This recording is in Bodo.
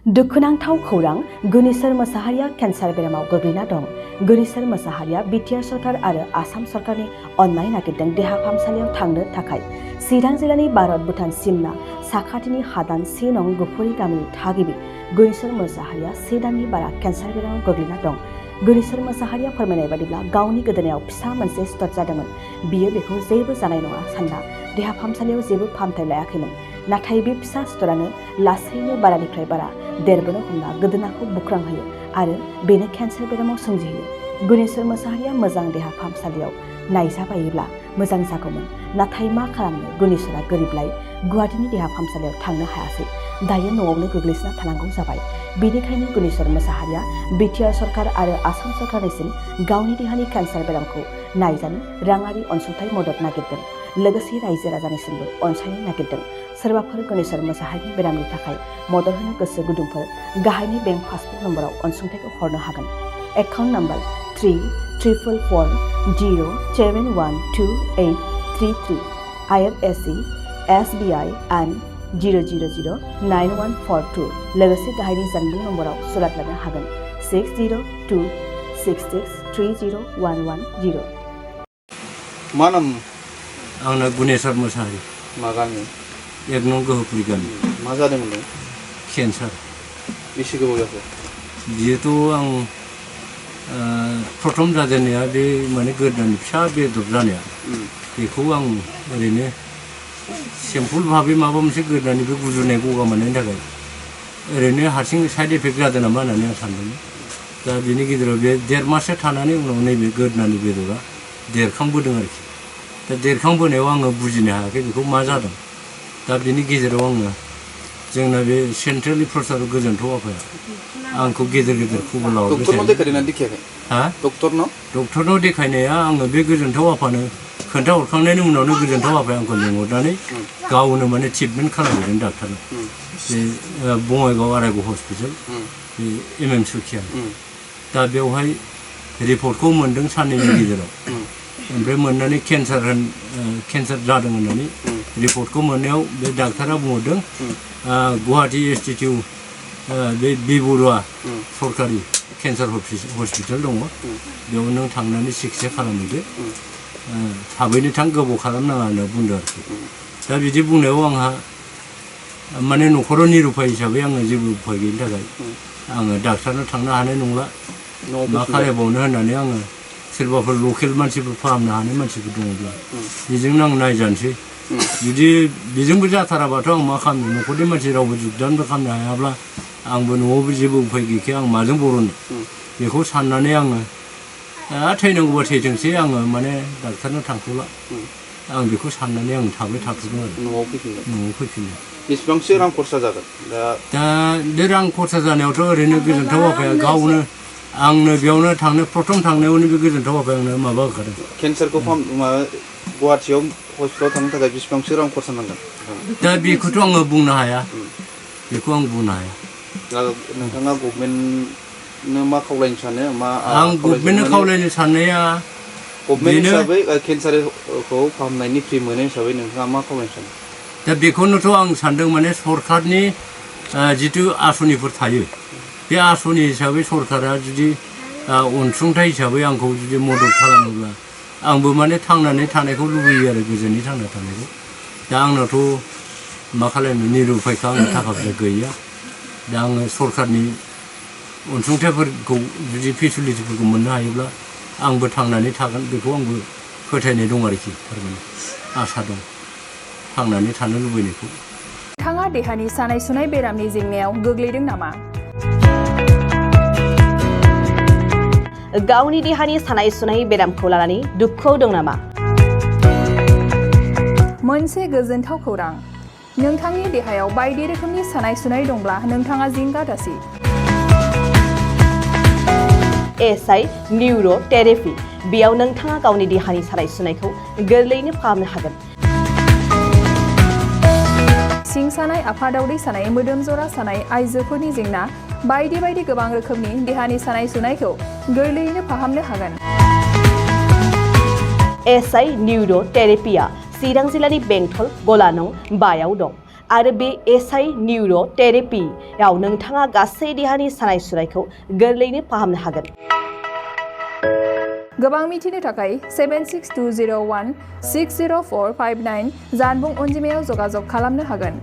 दुखुनांथाव खौरां गुनेश्वर मोसाहारिया केन्सार बेरामाव गोग्लैना दं। गुनेश्वर मोसाहारिया बिटिआर सरकार आरो आसाम सरकारनि अननाय नागिरदों देहा फाहामसालियाव थांनो थाखाय। चिरां जिल्लानि भारत भुटान सिमना साखाथिनि हादान 1 नं गुफुरि गामिनि थागिबि गुनेश्वर मोसाहारिया 1 दाननि बारा केन्सार बेरामाव गोग्लैना दं। गुनेश्वर मोसाहारिया फोरमायनाय बादिब्ला गावनि गोदोनायाव फिसा मोनसे स्टर जादोंमोन। बियो बेखौ जेबो जानाय नङा सानना देहा फाहामसालियाव जेबो फाहामथाय लायाखैमोन। नाथाय बे फिसा स्टरानो लासैनो बारानिफ्राय बारा देरबोनो हमना गोदोनाखौ बुख्रांहोयो आरो बेनो केन्सार बेरामाव सोमजिहोयो। गुनेश्वर मोसाहारिया मोजां देहा फाहामसालियाव नायजाबायोब्ला मोजां जागौमोन। नाथाय मा खालामनो, गुनेश्वरा गोरिबलाय गुवाहाटीनि देहा फाहामसालियाव थांनो हायासै। दायो न'आवनो गोग्लैसोना थानांगौ जाबाय। बेनिखायनो गुनेश्वर मोसाहारिया बिटिआर सरकार आरो आसाम सरकारनिसिम गावनि देहानि केन्सार बेरामखौ नायजानो राङारि अनसुंथाइ मदद नागिरदों। लोगोसे रायजो राजानिसिमबो अनसायनाय नागिरदों। सोरबाफोर गुनेश्वर मोसाहारिनि बेरामनि थाखाय मदद होनो गोसो गुदुंफोर गाहायनि बेंक पासबुक नम्बराव अनसुंथाइखौ हरनो हागोन। Account number 34447128833 IFSC SBI and 0009142 लोगोसे गाहायनि जानबुं नम्बराव सुलाद लानो हागोन 6026630110। मा नाम? आंना गुनेश्वर मोसाहारि। मा गामि? 1 नं गोहोपुरि गामि। मा जादोंमोन? केन्सार। बेसे गोबाव जाखो? बियोथ' आं प्रथम जाजेननाया बे माने गोदोनानि फिसा बेदर जानाया बेखौ आं ओरैनो सिम्पल भाबै माबा मोनसे गोदोनानि बे गुजुनाय गगा मोननायनि थाखाय ओरैनो हारसिं साइड इफेक्ट जादों नामा होननानै आं सानदोंमोन। दा बिनि गेजेराव बे 1.5 माससो थानानै उनाव नैबे गोदोनानि बेदरा देरखांबोदों आरोखि। दा देरखांबोनायाव आङो बुजिनो हायाखै बेखौ मा जादों। दा बिनि गेजेराव आङो जोंना बे सेन्ट्रेलनि प्रसार गोजोनथाव आफाया आंखौ गेजेर गेजेर खबर लाहरबाय थायो। डक्टरनाव देखायदोंना देखायाखै? हा? डक्टरनाव देखायनाया आङो बे गोजोनथाव आफानो खोन्थाहरखांनायनि उनावनो गोजोनथाव आफाया आंखौ लिंहरनानै गावनो माने ट्रिटमेन्ट खालामहैदों डाक्टारनो। बे बङाइगाव आरायग' हस्पिटाल बे MM सुखिया। दा बेवहाय रिपर्टखौ मोनदों साननैनि गेजेराव। ओमफ्राय मोननानै केन्सार जादों होननानै रिपर्टखौ मोननायाव बे डाक्टारा बुंहरदों गुवाहाटी इन्स्टिटिउट बे बरुवा सरकारि केन्सार हस्पिटाल दङ, बेयाव नों थांनानै सिकित्सा खालामहैदो, थाबैनो थां, गोबाव खालामनाङा होनना बुंदों आरोखि। दा बिदि बुंनायाव आंहा माने न'खराव निरुपाय हिसाबै आङो जेबो उफाय गैयिनि थाखाय आङो डाक्टारनाव थांनो हानाय नंला, मा खालामबावनो होननानै आङो सोरबाफोर लकेल मानसिफोर फाहामनो हानाय मानसिफोर दङब्ला बेजोंनो आं नायजानोसै। जुदि बेजोंबो जाथाराबाथ' आं मा खालामनो, न'खरनि मानसि रावबो जुगदानबो खालामनो हायाब्ला आंबो न'आवबो जेबो उफाय गैखाया, आं माजों बर'नो बेखौ साननानै आङो थैनांगौबा थैथोंसै, आङो माने डाक्टारनाव थांथ'ला, आं बेखौ साननानै आं थाबाय थाथ'दों आरो न'आव फैफिनदों। बेसेबांसो रां खरसा जागोन? दा बे रां खरसा जानायावथ' ओरैनो गोजोनथाव आफाया गावनो आंनो बेयावनो प्रथम थांनायावनो बे गोजोनथाव आफाया आंनो माबा होखादों। केन्सारखौ गुवाहाटीयाव हस्पिटालाव थांनो थाखाय बेसेबांसो रां खरसा नांगोन? दा बेखौथ' आङो बुंनो हाया, बेखौ आं बुंनो हाया। नोंथाङा गभर्नमेन्टनो मा खावलायनो सानो? आं गभर्नमेन्टनो खावलायनो साननाया गभर्नमेन्ट हिसाबै केन्सारखौ फाहामनायनि फ्रि मोनो हिसाबै नोंथाङा मा खावलायनो सानो? दा बेखौनोथ' आं सानदों, माने सरकारनि जिथु आसनिफोर थायो, बे आसनि हिसाबै सरकारा जुदि अनसुंथाइ हिसाबै आंखौ जुदि मदद खालामोब्ला आंबो माने थांनानै थानायखौ लुबैयो आरो गोजोनै थांना थानायखौ। दा आंनावथ' मा खालामनो, निरुपायखा, आंनो थाखा फैसा गैया। दा आङो सरकारनि अनसुंथाइफोरखौ जुदि फेसिलिटिफोरखौ मोननो हायोब्ला आंबो थांनानै थागोन, बेखौ आंबो फोथायनाय दं आरोखि, थारमाने आसा दं थांनानै थानो लुबैनायखौ। नोंथाङा देहानि सानाय सुनाय बेरामनि जेंनायाव गोग्लैदों नामा? गावनि देहानि सानाय सुनाय बेरामखौ लानानै दुखुआव दं नामा? मोनसे गोजोनथाव खौरां, नोंथांनि देहायाव बायदि रोखोमनि सानाय सुनाय दंब्ला नोंथाङा जिंगा दासि। SI निउर' थेरापि, बेयाव नोंथाङा गावनि देहानि सानाय सुनायखौ गोरलैयैनो फाहामनो हागोन। सिं सानाय, आफादावदै सानाय, मोदोम जरा सानाय, आइजोफोरनि जेंना, बायदि बायदि गोबां रोखोमनि देहानि सानाय सुनायखौ गोरलैयैनो फाहामनो हागोन। SI निउर' थेरापिया चिरां जिल्लानि बेंटल गला नं 5 आव दं आरो बे एसआइ निउर' थेरेपियाव नोंथाङा गासै देहानि सानाय सुनायखौ गोरलैयैनो फाहामनो हागोन। गोबां मिथिनो थाखाय 7620160459 जानबुं अनजिमायाव जगाजग खालामनो हागोन।